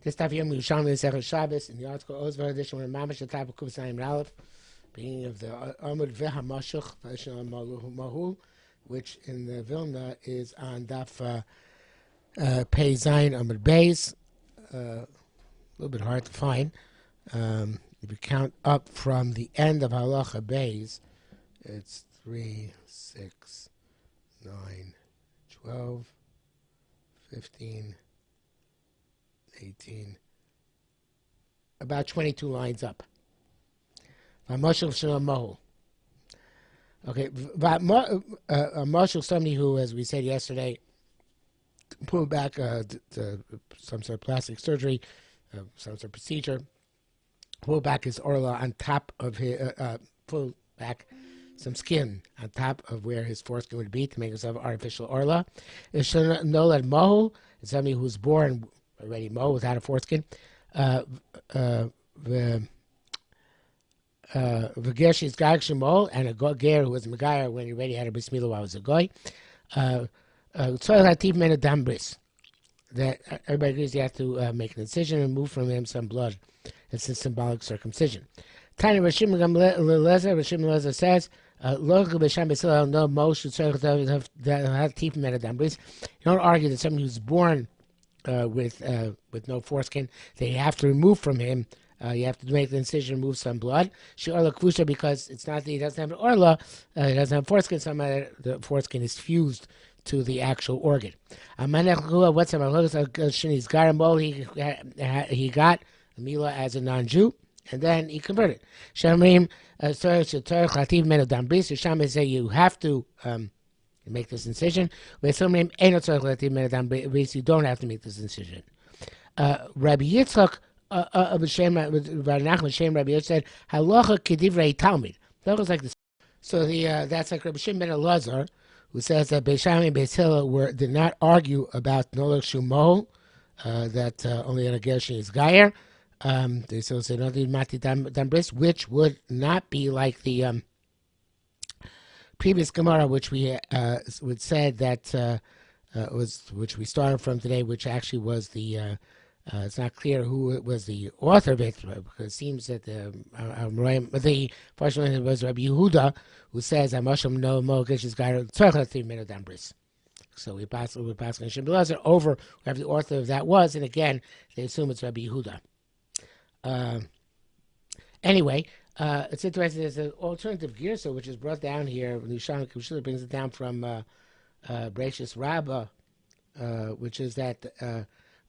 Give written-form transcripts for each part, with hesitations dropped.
This stuff here, Yerushalmi Shabbos, in the article Ozvar edition, when Mamash the type of Kuvasayim Ralef, beginning of the Amud Vehamashuch, Mahul, which in the Vilna is on Daf Pei Zayin Amud Beis. A little bit hard to find. If you count up from the end of Halacha Beis, it's 3, 6, 9, 12, 15, 18, about 22 lines up. Okay, Marshall, somebody who, as we said yesterday, pulled back some sort of plastic surgery, some sort of procedure, pulled back his orla on top of his, pulled back some skin on top of where his foreskin would be to make himself artificial orla. Nolad Mohul is somebody who's born already mo without a foreskin. V'gesh is gag shemol, and a ger who was megayer when he already had a bris milah while he was a goy. Tzoyel hativ men adam bris. That everybody agrees you have to make an incision and remove from him some blood. It's a symbolic circumcision. Tanya Rashim Lezer says, "Lo b'sham b'silal no mo should tzoyel hativ men adam bris." You don't argue that somebody who's born with no foreskin, they have to remove from him. You have to make the incision, remove some blood. She orla kvusha, because it's not that he doesn't have an orla, he doesn't have foreskin. Somehow the foreskin is fused to the actual organ. What's Shini's garamol? He got a milah as a non-Jew, and then he converted. Shamrim say you have to make this incision. You don't have to make this incision. Rabbi Yitzchak Rabbi Yitzchak said, "Halacha kedivrei Talmud." That was like this. So that's like Rabbi Shimon ben Elazar, who says that Beis Shammai and Beis Hillel did not argue about Nolach Shumol, that only an Agershon is Gayer. They still say nothing Mati Dambris, which would not be like the previous Gemara, which we would said that which we started from today, which actually was the. It's not clear who was the author of it, because it seems that the first was Rabbi Yehuda, who says, "Amasham no mo geshes gayer tzarchatim meno dambris." So we pass on Shem Belazer over whoever the author of that was, and again they assume it's Rabbi Yehuda. Anyway, it's interesting. There's an alternative girsa which is brought down here. Yerushalmi Shabbos brings it down from Bereshis Rabbah, which is that.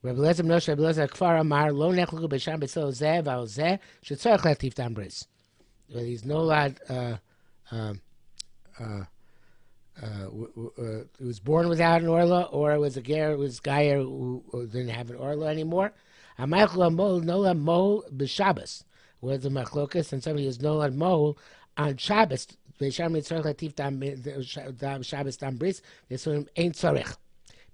Rabbi Lezer Moshe Rabbi Lezer Kfar Amar Lo Nechluku B'Sham B'Tzil Zeh V'Al Zeh Shetzorach Latif Dambris. He's no lad. He was born without an orla, or it was a ger, was gayer who didn't have an orla anymore. Amaychla Mol Nola Mol B'Shabbos, where the machlokas, and somebody who's no lad Mol on Shabbos. B'Sham Shetzorach Latif Shabbos Dambris. This one ain't tzorich.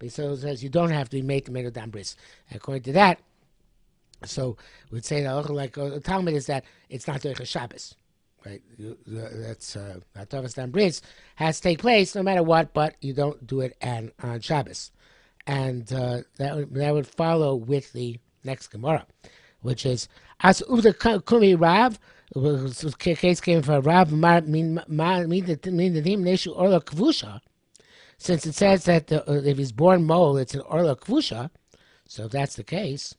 So it says you don't have to make the made of dambris. According to that, so we'd say that like Talmud is that it's not doing a Shabbos, right? That's Tovas dambris has to take place no matter what, but you don't do it on Shabbos, and that would follow with the next Gemara, which is as uvda kumi Rav. Case came for Rav min the neshu orla kvusha. Since it says that if he's born mole, it's an orla kvusha, so if that's the case,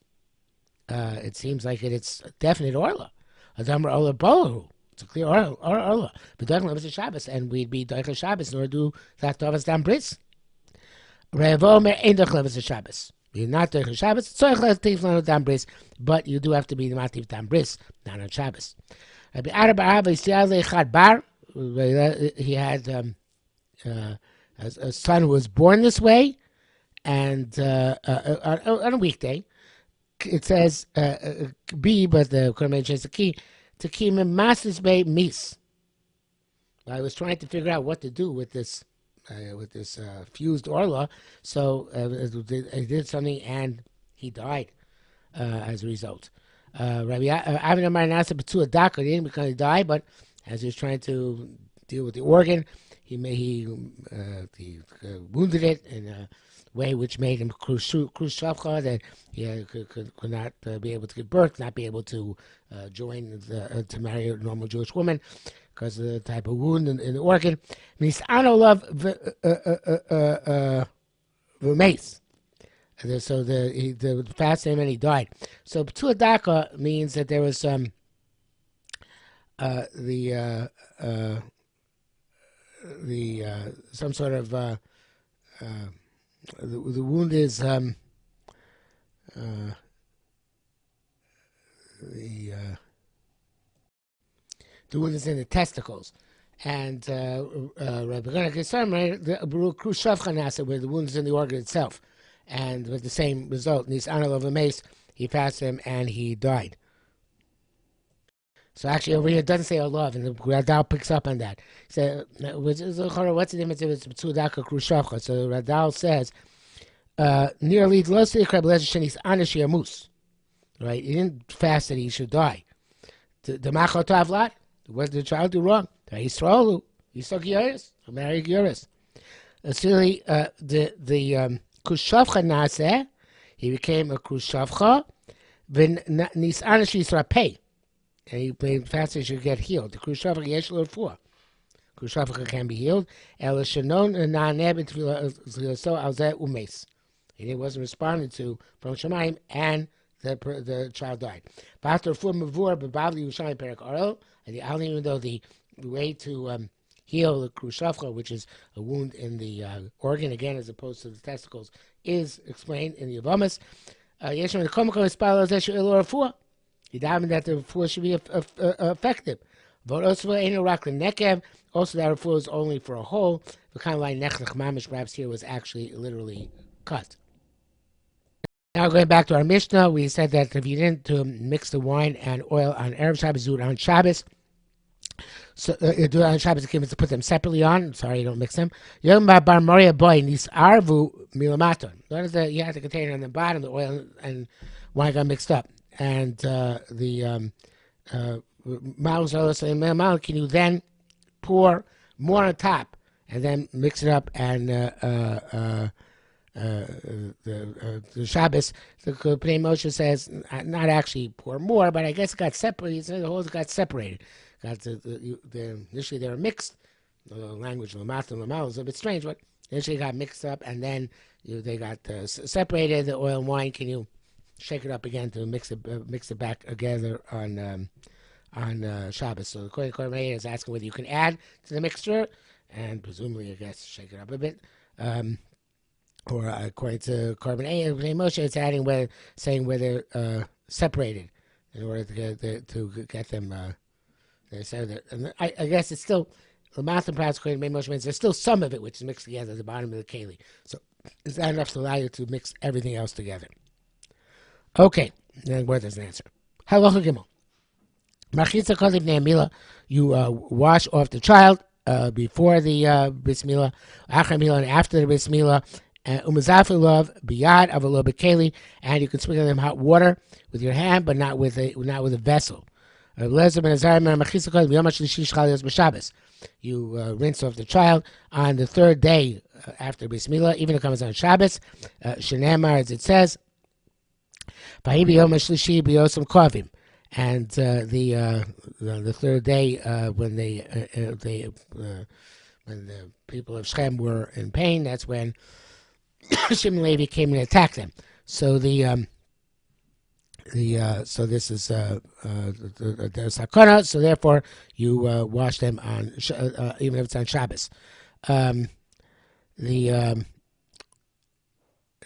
it seems like it's a definite orla. Adamar orla bohu. It's a clear orla. But doesn't it's a Shabbos, and we'd be doicha Shabbos, nor do that tovas dam bris. Revomer ain't doicha a Shabbos. You're not doicha Shabbos. Tzorich dam bris, but you do have to be the mativ dam bris, not on Shabbos. Rabbi Arba bar. He had. A son who was born this way, and on a weekday, it says B, but the Quran mentions the key to keep him master's bay mis. I was trying to figure out what to do with this fused orla, so I did something, and he died as a result. Rabbi Avin Amar Nasa B'tu Adaka, he didn't because he died, but as he was trying to deal with the organ. He wounded it, and way which made him Khrushchevka, that he could not be able to give birth, not be able to join to marry a normal Jewish woman because of the type of wound in the organ. Nis'ano love the mace. So the fast him and he died. So P'tua Daka means that there was some some sort of the wound is the wound is in the testicles, and Rabbi Gesam, right, the Khrushchevka nasa, where the wound is in the organ itself, and with the same result. Nis anal of a mace, he fasted him and he died. So actually over here it doesn't say Allah, and the Radal picks up on that. So what's the difference if it's Tzudaka Khrushchevka? So Radal says, nearly right? He didn't fast that he should die. The Machotavlat, what did the child do wrong? He's Yisraelu, he's Yoris, married Yoris. Silly, the Khrushchevka Naseh, he became a Khrushchevka, then Nis'anish Yisrapeh. And he played fast, he should get healed. The Khrushchevka yesh lo for. Khrushchevka can be healed. El shenon na'aneh b'tfilaso al zeh umes. He wasn't responded to from Shemaim, and the child died. After for mavur b'bavli Yerushalmi perak oral, and even though the way to heal the Khrushchevka, which is a wound in the organ again as opposed to the testicles, is explained in the Yavamas. Yeshua the komiko ispalo zeh elo refuah. He davened that the refuah should be effective. Also, that refuah is only for a hole. The kind of like nechlech mamish, perhaps here was actually literally cut. Now going back to our Mishnah, we said that if you didn't mix the wine and oil on Erev Shabbos, do it on Shabbos. So do it on Shabbos, to put them separately on. Sorry, you don't mix them. Yom bar Moria boy nis arvu milamaton. Notice that you have the container on the bottom, the oil and wine got mixed up. And the can you then pour more on top and then mix it up, and the Shabbos, the Pnei Moshe says not actually pour more, but I guess it got separated. The whole got separated. Initially they were mixed. The language of Lamal is a bit strange, but initially got mixed up, and then they got separated. The oil and wine, can you shake it up again to mix it back together on Shabbos? So the Kohen Meir is asking whether you can add to the mixture, and presumably, I guess, shake it up a bit. Or according to Korban Moshe, it's adding saying whether separated in order to get them. They said that, and I guess it's still the math and perhaps Korban Moshe means there's still some of it which is mixed together at the bottom of the keli. So is that enough to allow you to mix everything else together? Okay, then where does an answer? Halacha Gimel. Machitza Kodev Ne'amila, you wash off the child before the Bris Milah, Achar Milah, and after the Bris Milah, Umazafil love biyad avalo bekeli, and you can sprinkle them hot water with your hand, but not with a vessel. You rinse off the child on the third day after Bris Milah, even if it comes on Shabbos. Shenamar, as it says, and the third day when the people of Shechem were in pain, that's when Shimon Levi came and attacked them. So so this is the sakana. So therefore, you wash them on even if it's on Shabbos. The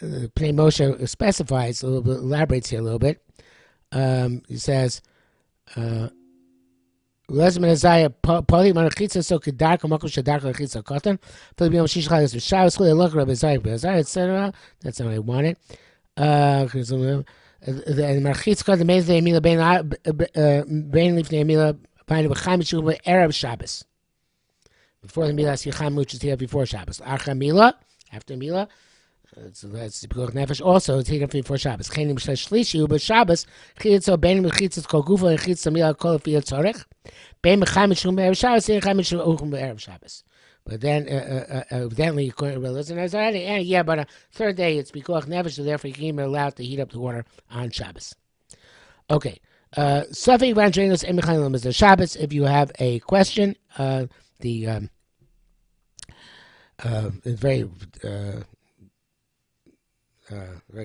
Pnei Moshe specifies a little bit, elaborates here a little bit. He says, that's not what I wanted. Before the Milah, which is here before Shabbos. After Milah, that's Pikuach Nefesh. Also, it's here before Shabbos. Chenim Shlishi, but Shabbos, Chitzo, Ben Mechitzos, Kol Gufa, and Chitzo Milah, Kol Fiyat Tzorech. Ben Mecham Mishum Be'erev Shabbos, and Mecham Mishum Uchum Be'erev Shabbos. But then, evidently, according to religion, and yeah, but third day it's Pikuach Nefesh, so therefore you can't be allowed to heat up the water on Shabbos. Okay. Safek Vandrenos Emichalim is the Shabbos. If you have a question, the it's very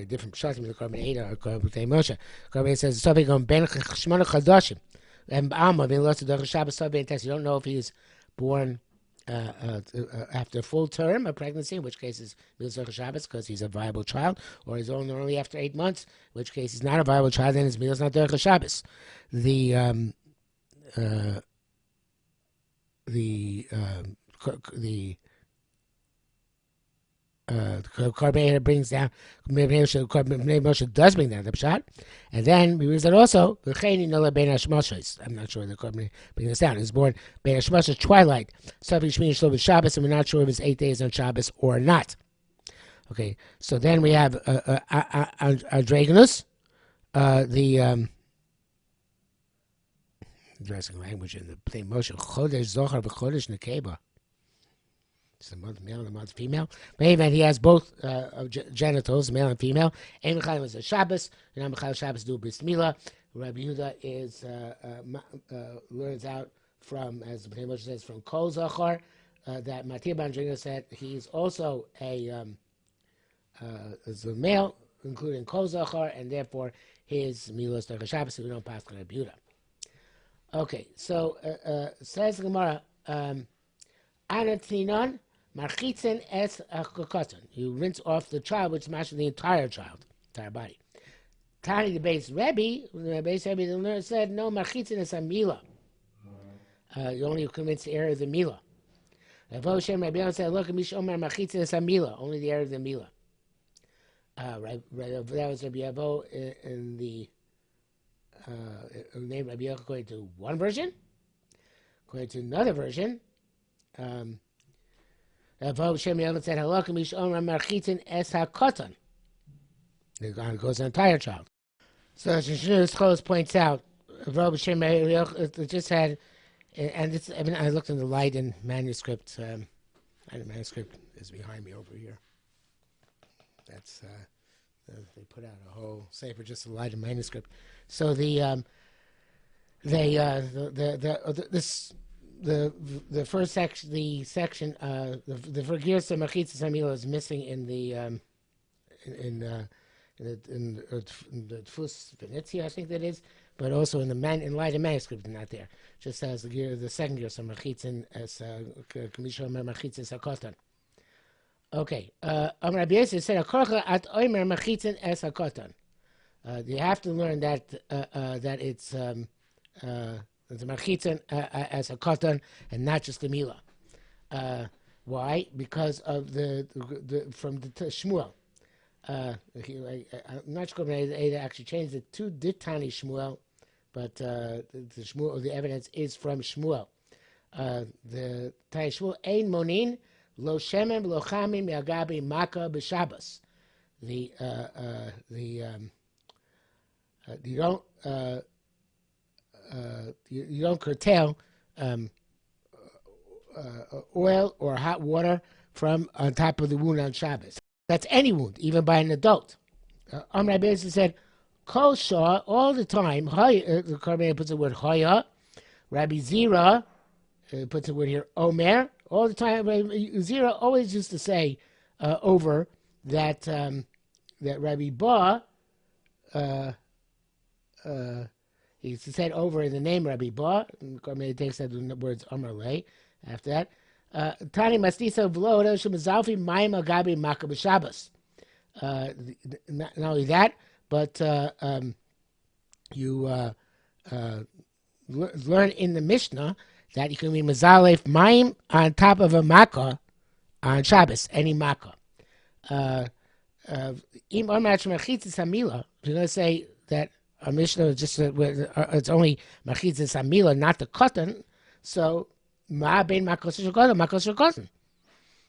different pshatim in the Korban Eidah or Korban Moshe. Korban says Safek on Ben Shmona Chadashim and Alma Ben Lost the Shabbos Safek test. You don't know if he's born after full term of pregnancy, in which case is Milas Shabbos because he's a viable child, or he's only after 8 months, in which case he's not a viable child, then it's Milas not Derech Shabbos. The Korban brings down, Moshe does bring down the pshat, and then we read that also. I'm not sure the Korban brings this down. He's born Bein Hashmashos twilight. Safi Shmini Shlo Shabbos, and we're not sure if it's 8 days on Shabbos or not. Okay, so then we have Andragonus, the addressing language in the plain Moshe Chodesh Zohar v'Chodesh Nekeba. It's the month male and the month female. But anyway, he has both genitals, male and female. Ein Mechayim is a Shabbos. You're not Mechayim Shabbos do Bris Milah. Rabbi Yehuda is learns out from, as the Moshe says, from Kol Zachar. That Matir Bandrina said he's also is a male, including Kol Zachar, and therefore his Milah is Derech Shabbos. So we don't pass on Rabbi Yehuda. Okay, so says the Gemara, Anatzinon. Marchitzen es kokoton. You rinse off the child, which matches the entire child, entire body. Tani the base Rebbe, the learner said, no, marchitzen is a mila. You only convince the area of the mila. Rabbi Shem said, look, Mishomer marchitzen is a mila, only the area of the mila. Right, that was Rabbi Yavo in the name Rabbi Yochanan according to one version. According to another version, Rav Shem Yelvin said, "Halakim Mishomar Marchitin Es HaKoton." It goes an entire child. So Shishnu Scholes points out, Rav Shem Yelvin just had, and it's. I looked in the Leiden manuscript. The manuscript is behind me over here. That's they put out a whole sefer just the Leiden manuscript. So the first section, the Vergirsa Machitza Samila is missing in the Tfus Venezia, I think that is, but also in the Leiden manuscript, not there. Just as the second Girsa Machitzin as Kamisha Machitzin Sakotan. Okay, Rabbi Yosef said Akorcha at Omer Machitzin es Sakotan. You have to learn that that it's the Machitzin as a cotton and not just the Mila. Why? Because of the from the Shmuel. I'm not sure if they actually changed it to Ditani Shmuel, but the Shmuel, the evidence is from Shmuel. The Tani Shmuel Ein Monin Lo Shemem Lo Chamim Yagabi Maka B'Shabbos. You don't curtail oil or hot water from on top of the wound on Shabbos. That's any wound, even by an adult. Amr Rabbi said, Kol Shah, all the time, the Korban puts the word Hoya, Rabbi Zira puts the word here, Omer, all the time. Zira always used to say over that that Rabbi Ba, he said over in the name Rabbi Ba, Korban takes that the words Amr Lei after that. Tani Mastisa Vlo Shemazalfi Maim Agabi Maka B'Shabbos. Not only that, but you learn in the Mishnah that you can be Mazalef Maim on top of a Makkah on Shabbos, any Makkah. If you're going to say that a Mishnah is just it's only Machitza Samila, not the cotton, so Ma bein Makos Shulchan.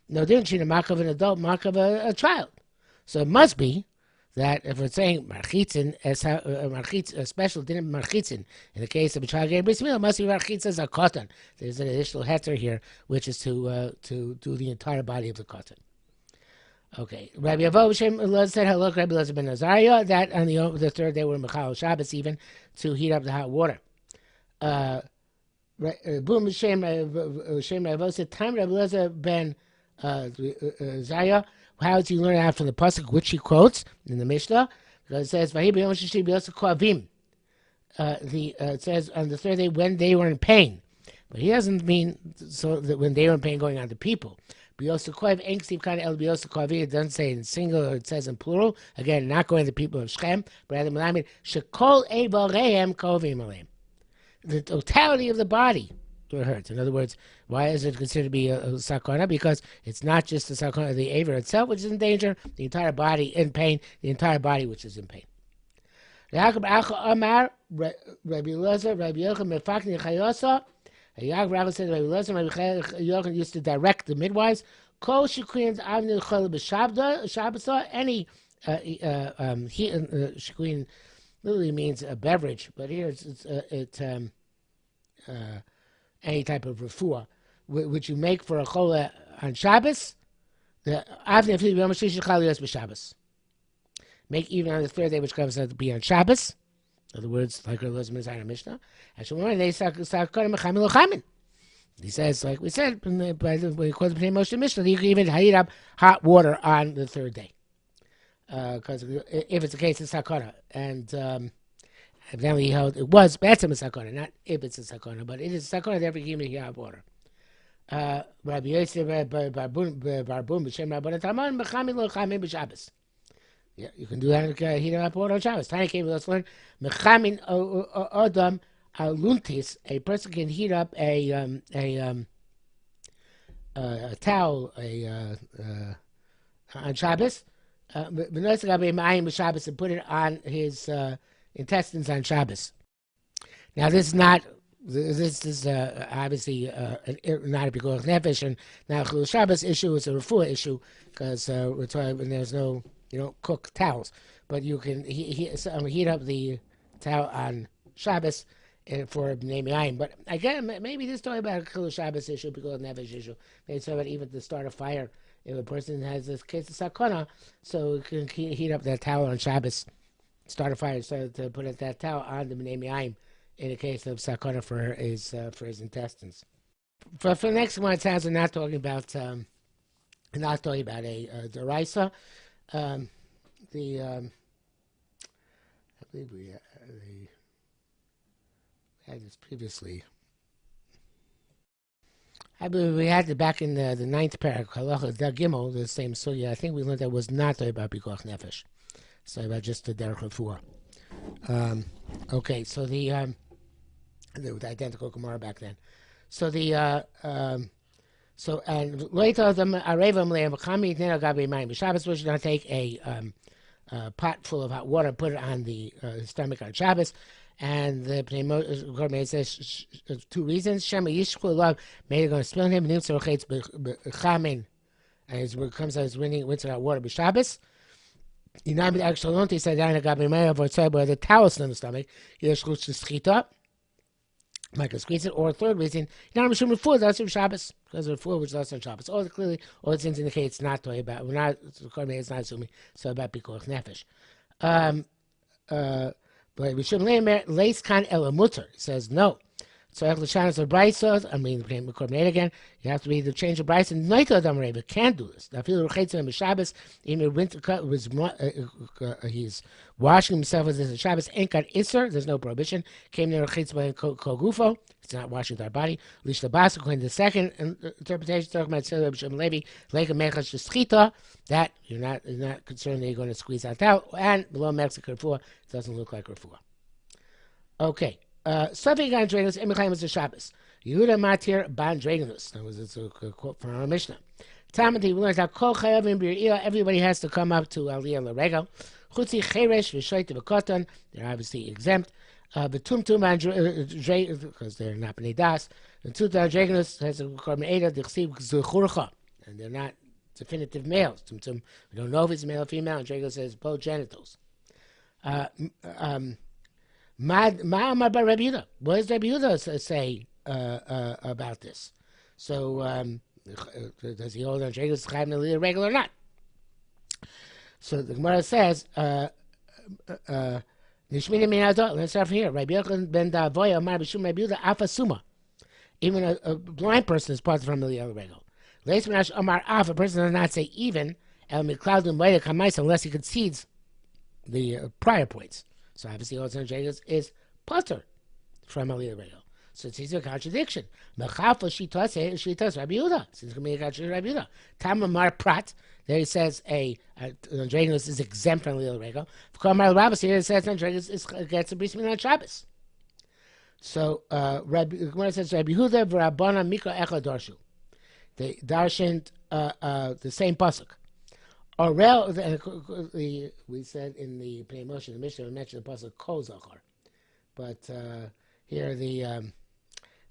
No difference between a Makkah of an adult, Makkah of a child. So it must be that if we're saying marchitzin, a special din marchitzin, in the case of a child getting bris milah, must be marchitzin a cotton. There's an additional heter here, which is to do the entire body of the cotton. Okay, Rabbi Avoh Shem said, "Hello, Rabbi Elazar ben Azariah." That on the third day were Mechal Shabbos even to heat up the hot water. Boom Shem Avoh said, "Time Rabbi Elazar ben Azariah." How does he learn out from the pasuk, which he quotes in the Mishnah? Because it says, "Vahi b'yom shishi b'yosef koavim." It says on the third day when they were in pain, but he doesn't mean so that when they were in pain going on to people. It doesn't say in singular, it says in plural. Again, not going to the people of Shechem, but rather shekol eivarehem kovim aleim. The totality of the body were hurt. In other words, why is it considered to be a sakana? Because it's not just the sakana of the aver itself, which is in danger, the entire body in pain, the entire body which is in pain. Rabbi Elazar, Rabbi Yochanan mefakni chayosa. Rabbi said Rabbi Elazar, Rabbi Yochanan used to direct the midwives. Kol shekuins avnei chol b'Shabbosa. Any shekuin literally means a beverage, but here it's any type of refuah which you make for a chola on Shabbos. The avnei fili b'yom shlishi chal yos b'Shabbos. Make even on the third day, which comes out to be on Shabbos. In other words, like Rabbi Elazar ben Mishnah. And Shemor they sakana mechamil lochamin. He says, like we said, when he quotes the Moshe Mishnah, you can even heat up hot water on the third day. Because if it's a case of sakana, and evidently he held it was betzim a sakana, not if it's a sakana, but it is a sakana that every human heat up water. Rabbi Yosef Barbun b'Shem Rabban Taman mechamil lochamin b'Shabbos. Yeah, you can do that. Heat up water on Shabbos. Tiny came. Let's learn. Mechamin odam aluntis. A person can heat up a towel on Shabbos. And put it on his intestines on Shabbos. Now this is not. This is obviously not a pikuach nefesh and not a chilul Shabbos issue. It's a refuah issue because we're talking. And there's no. You don't cook towels, but you can heat up the towel on Shabbos for Bnei Mi'ayim. But again, maybe this is talking about a chilul Shabbos issue, because of nefesh issue. Maybe it's talking about even to start a fire if a person has this case of sakana, so you can heat up that towel on Shabbos, start a fire, so to put that towel on the Bnei Mi'ayim in the case of sakana for his intestines. For the next one, it sounds we're not talking about a deraisa. I believe we had this previously. I believe we had it back in the ninth parak, Halacha Gimel, the same sugya. I think we learned that was not about pikuach nefesh, so about just the derech refuah. Okay, so the identical Gemara back then. So So and later the arevam le'avachami neno gabi mayim b'Shabbos. We should not take a pot full of hot water, put it on the stomach on Shabbos. And the Pnei says two reasons. Shema yishchu love, maybe going to spill him. Nimtzor chetz b'chamin, and it comes out as rinse out water b'Shabbos. Inami actually said down gabi mayim v'tzay by the towels on the stomach. Yishchu shchita. Michael squeeze it, or a third reason, not Mishum Refuah, that's from Shabbos, because of Refuah, which is also on Shabbos. All the things indicate it's not talking about, it's not assuming, so about Pikuach Nefesh. But Mishum Leis Kan El Mutter says no. So Echlashanas of Braisos, I mean, again, you have to be the change of Brais, and Noito Adam but can't do this. Now, feel the Shabbos, even winter cut was he's washing himself as a Shabbos, ain't got Isser, there's no prohibition. Came near Chitzba Kogufo, it's not washing with our body. Lish the Bas, according to the second interpretation, talking about Sele B'Shem Levi, Leka Mechas Shchita, that you're not concerned that you're going to squeeze that out, and below Mexican Refuah, it doesn't look like Refuah. Okay. Sufik on Dragonus, Emichaim is a Shabbos. Yehuda Matir Ban Dragonus. That was a quote from our Mishnah. Tamati, we learned that Kol Chayavim Bir'ila, everybody has to come up to Aliyah L'Regel. Chutzi Cheresh V'Shoit V'Koton, they're obviously exempt. V'Tumtum on Dragonus, because they're not B'nei Das. And Tuta Dragonus has a Korban Eda, D'Chsiv Zechurcha, and they're not definitive males. We don't know if it's male or female, and Drago says both genitals. What does Rabbi Yehuda say about this? So does he hold on Drago's chayv melila regel or not? So the Gemara says, Nishmini min adol. Let's start from here. Rabbi Yochanan ben Davoya Amar b'shum Rabbi Yehuda af asuma. Even a blind person is part of the familial regel. Leis minash Amar af, a person does not say even el mikladum vayda kamais unless he concedes the prior points. So obviously, also is putter from a leader regel. So it's a contradiction. Mechafa shitas Rabbi Yehuda. So it's going to be a contradiction Rabbi Yehuda. Tamamar prat. There he says Andregas is exempt from legal regel. V'kamar Rabbis here it says Andregas gets a bris milah on Shabbos. So Gemara says Rabbi Yehuda v'Rabbana mikra echad darshu. They darshaned the same pasuk. Orel, we said in the Pnei Moshe, the Mishnah, we mentioned the pasuk kol zachar, but here the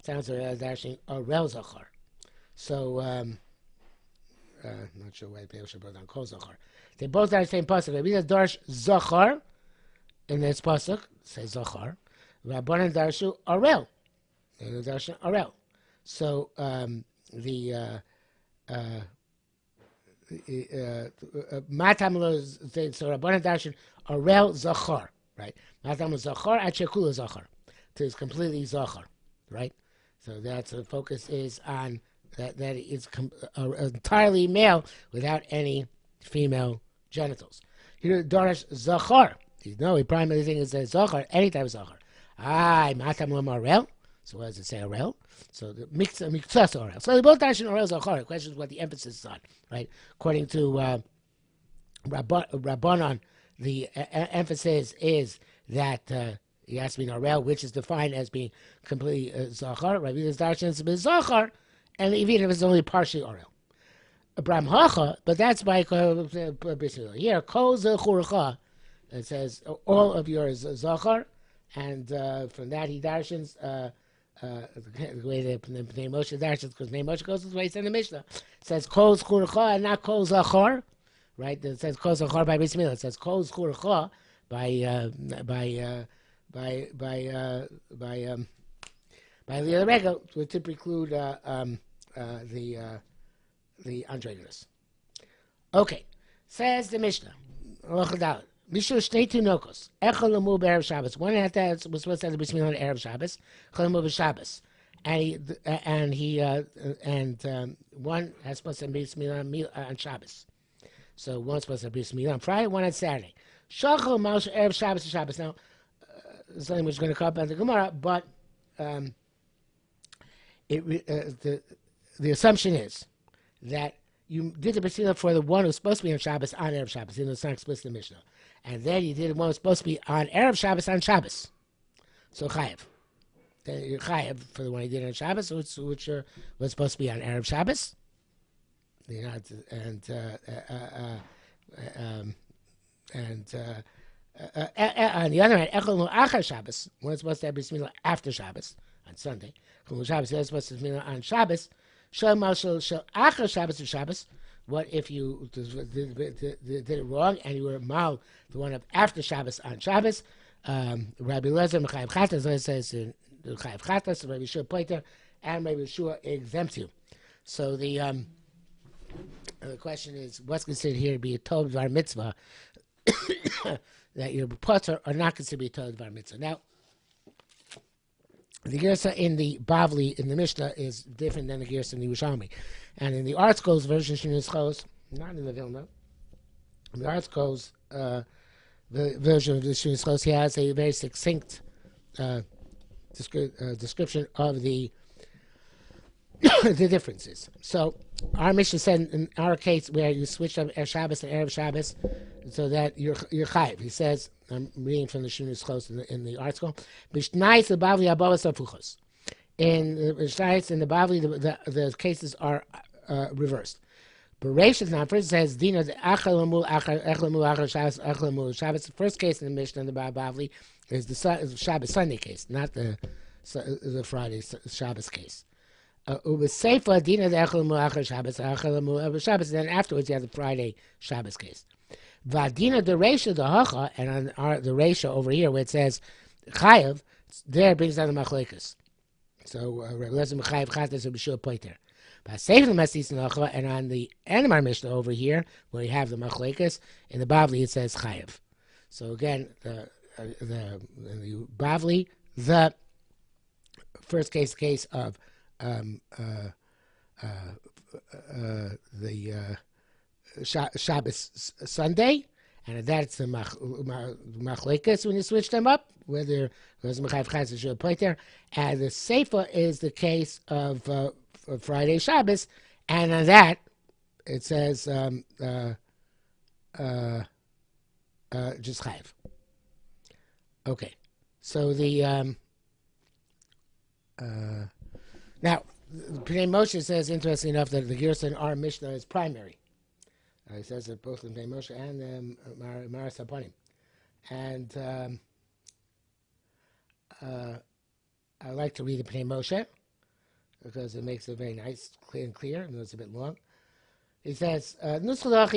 sounds are darshaned orel zachar. So. Not sure why Pnei Moshe brought down kol zachar. They both are the same pasuk. Rabbi Yehuda darsh zachar in this pasuk, say zachar. Rabbanan darshu orel. They darshan orel. So matam so Rabbanan darshan orel zachar, right? Matam zachar achekula zachar. So it's completely zachar, right? So that's the focus is on. That is entirely male without any female genitals. Here, Dorish Zachar. No, the primary thing is that Zachar, any type of Zachar. Matam Lam Arel. So what does it say, Arel? So the Miktsas Arel. So they both dash in Arel Zachar. The question is what the emphasis is on, right? According to Rabbanon, the emphasis is that he has to be an Arel, which is defined as being completely Zachar. Rabbi Yehuda's darshan is Zachar. And even if it's only partially oral. Abraham Hacha, but that's by here, Kol Zechurcha, it says all of yours Zachar, and from that he darshans the way the Pnei Moshe darshans, because Pnei Moshe goes the way it's in the Mishnah. It says Kol Zechurcha and not Kol Zachar, right? It says Kol Zachar by Bris Milah. It says Kol Zechurcha by the other regel to preclude the androgynous. Okay, says the Mishnah. Mishur shtei tinokos. Echol lemul b'erev Shabbos. One was supposed to have the bris milah on erev Shabbos. Echol lemul b'Shabbos. And one has supposed to have bris milah on Shabbos. So one's supposed to have bris milah on Friday, one on Saturday. Shachol maush erev Shabbos to Shabbos. Now, something which is going to come up at the Gemara, but the assumption is that you did the bris milah for the one who's supposed to be on Shabbos on erev Shabbos, even though it's not explicit in the Mishnah, and then you did the one who's supposed to be on erev Shabbos on Shabbos. So chayev. Then you're chayev for the one you did on Shabbos, which was supposed to be on erev Shabbos. You know, on the other hand, echol achar Shabbos, one is supposed to have bris milah after Shabbos on Sunday. Shabbos, the other supposed to be on Shabbos. Achar Shabbos to Shabbos. What if you did it wrong and you were mal the one of after Shabbos on Shabbos? Rabbi Lezer Mechayev Chatas, it says in Mechayev Chatas, Rabbi Yeshua Poiter, and Rabbi Yeshua exempts you. So the question is, what's considered here to be a Tov Dvar Mitzvah that your potter are not considered to be a Tov Dvar Mitzvah. Now, the Girsa in the Bavli, in the Mishnah, is different than the Girsa in the Yerushalmi. And in the Art Scrolls version, not in the Vilna, in the Art Scrolls the version of the Shulchan, he has a very succinct description of the the differences. So our Mishnah said in our case where you switched up Erev Shabbos and Erev Shabbos, so that you're chayiv. He says, I'm reading from the Shulchan Aruch in the Art Scroll. B'shnayis the Bavli abavas afuchos. In the B'shnayis and the Bavli, the cases are reversed. Bereshit now first says Dina achal lemul achar Shabbos. The first case in the Mishnah in the Bavli is the Shabbos Sunday case, not the Friday Shabbos case. Ubeseifa dina de'echel mu'achar Shabbos, achel mu'achar Shabbos. Then afterwards you have the Friday Shabbos case. Vadina the Reisha the Hacha, and on the Reisha over here where it says Chayev, there brings down the Machlekes. So Lezer Mechayev Chatas of B'Shul Poiter. And on the Animar Mishnah over here, where you have the Machlekes, in the Bavli it says Chayev. So again, the Bavli, the first case of the Shabbos Sunday, and that's the Machlekes when you switch them up, whether and the Seifa is the case of Friday Shabbos, and on that it says just Chayev. Okay, so the now Pnei Moshe says, interesting enough, that the Girsa in our Mishnah is primary. He says that both in Pnei Moshe and Maras Hapanim. And I like to read the Pnei Moshe because it makes it very nice, clear and clear, and it's a bit long. He says, this means that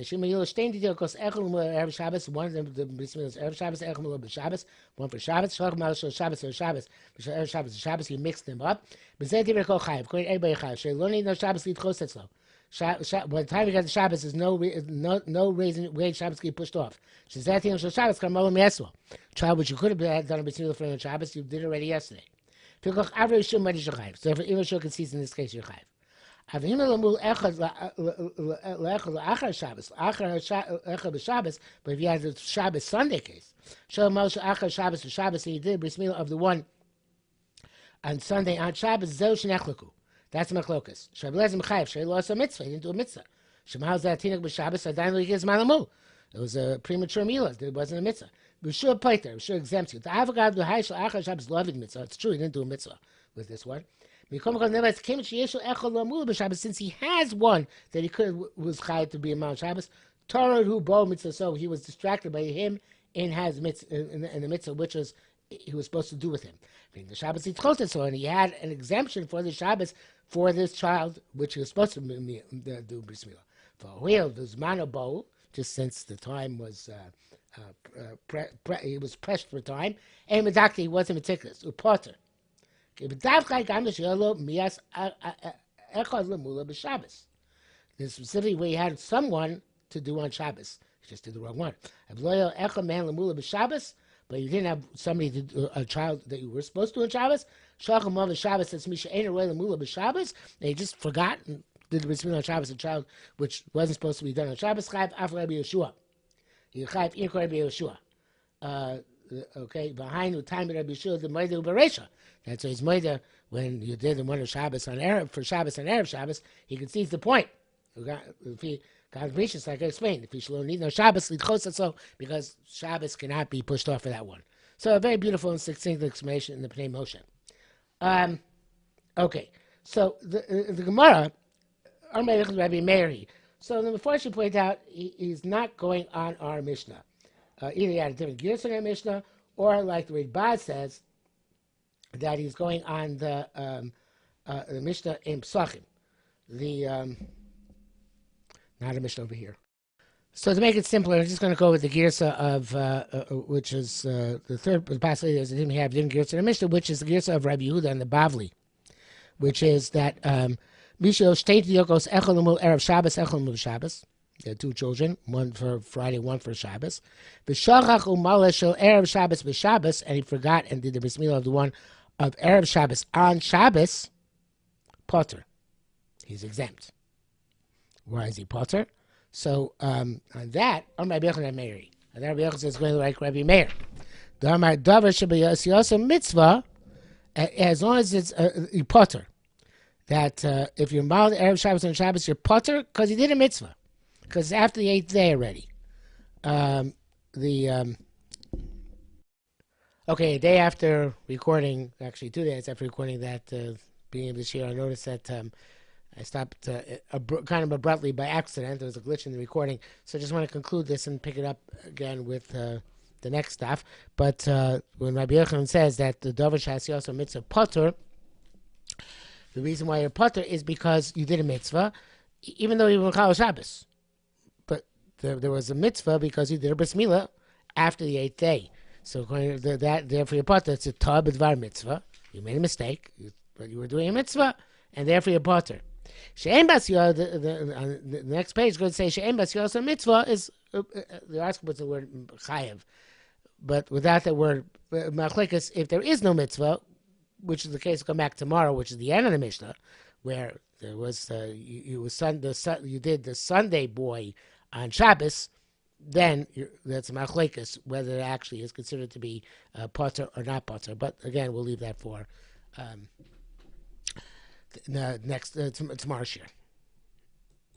Shema Yil Shtein Detail Kos Echel Erev Shabbos, one of them the Bismillah is Erev Shabbos, Echel Mul B'Shabbos, one for Shabbos, Shalach Mal Shal Shabbos or Shabbos, Erev Shabbos, Shabbos, he mixed them up. B'Zeh Divrei Kol Chayev, according to everybody Chayev, Shei Lo Need No Shabbos Lidchos Etzlo. By the time we get to Shabbos, there's no reason way Shabbos can be pushed off. Shezeh Tiyam Shal Shabbos Karmol Mieslo. Child, which you could have done a Bismillah for Shabbos, you did already yesterday. Pilkoch Avrei Shum Madi Shachayev. So if even Shul concedes in this case, you're Chayev. But if you had the Shabbos Sunday case, and you did bris milah of the one on Sunday on Shabbos, that's machlokas. He didn't do a mitzvah. It was a premature milah. It wasn't a mitzvah. B'shur paiter, b'shur exempts you. The avogad b'hayshel achar Shabbos loving mitzvah. It's true, he didn't do a mitzvah with this one. Since he has one that he was chayav to be a Mount Shabbos, Torah who bo mitzvah, so he was distracted by him in the mitzvah, which was he was supposed to do with him. The Shabbos so, and he had an exemption for the Shabbos for this child, which he was supposed to do bris milah. For a wheel, there's manobo, just since the time was he was pressed for time, and medakti he wasn't meticulous. Upotter. This specifically where he had someone to do on Shabbos. He just did the wrong one. But you didn't have somebody to do, a child that you were supposed to do on Shabbos. And he just forgot and did the bris milah on Shabbos, a child which wasn't supposed to be done on Shabbos. Okay, behind the time of Rabbi Yeshua, the Moed Beresha. That's why his Moed, when you did the one of Shabbos on Erev, for Shabbos and Erev Shabbos, he concedes the point. If he got gracious, like I explained, if he should need no Shabbos, so because Shabbos cannot be pushed off for that one. So a very beautiful and succinct explanation in the Pnei Moshe. Okay, so the Gemara, Rabbi Meiri. So before I should point out, he's not going on our Mishnah. Either he had a different gears in our Mishnah, or like the Ridbaz says, that he's going on the Mishnah in Psachim. Not a Mishnah over here. So to make it simpler, I'm just going to go with the Girsa of, which is the third possibility. There's a different Girsa in the Mishnah, which is the Girsa of Rabbi Yehuda and the Bavli, which is that Misho Shteit Yokos Echol Lemul Erev Shabbos Echol Lemul Shabbos. They had two children, one for Friday, one for Shabbos. V'shachach u'maleh shel Erev Shabbos b'Shabbos, and he forgot and did the bris milah of the one of Erev Shabbos on Shabbos. Potter, he's exempt. Why is he Potter? So on that, Rabbi Yochanan Meiri. And Rabbi Yochanan says going like Rabbi Meir. The Amar Davar Shabbayos mitzvah, as long as it's Potter. That if you're mal Erev Shabbos on Shabbos, you're Potter because you did a mitzvah. Because it's after the 8th day already. A day after recording, actually 2 days after recording that beginning of this year, I noticed that I stopped kind of abruptly by accident. There was a glitch in the recording. So I just want to conclude this and pick it up again with the next stuff. But when Rabbi Yochanan says that the Dover Shas Yosef Mitzvah Potter, The reason why you're potter is because you did a mitzvah, even though you were Chal Shabbos. But there was a mitzvah because you did a bris milah after the 8th day. So according to that, therefore you're potter. It's a tab advar mitzvah. You made a mistake, but you were doing a mitzvah, and therefore you're potter. She'en bas yod, the next page is going to say she'en bas yod, so mitzvah is, the article puts the word chayev. But without the word machlekes, if there is no mitzvah, which is the case, we'll come back tomorrow, which is the end of the Mishnah, where there was you did the Sunday boy on Shabbos, then that's machlekes whether it actually is considered to be potter or not potter. But again, we'll leave that for next tomorrow's year.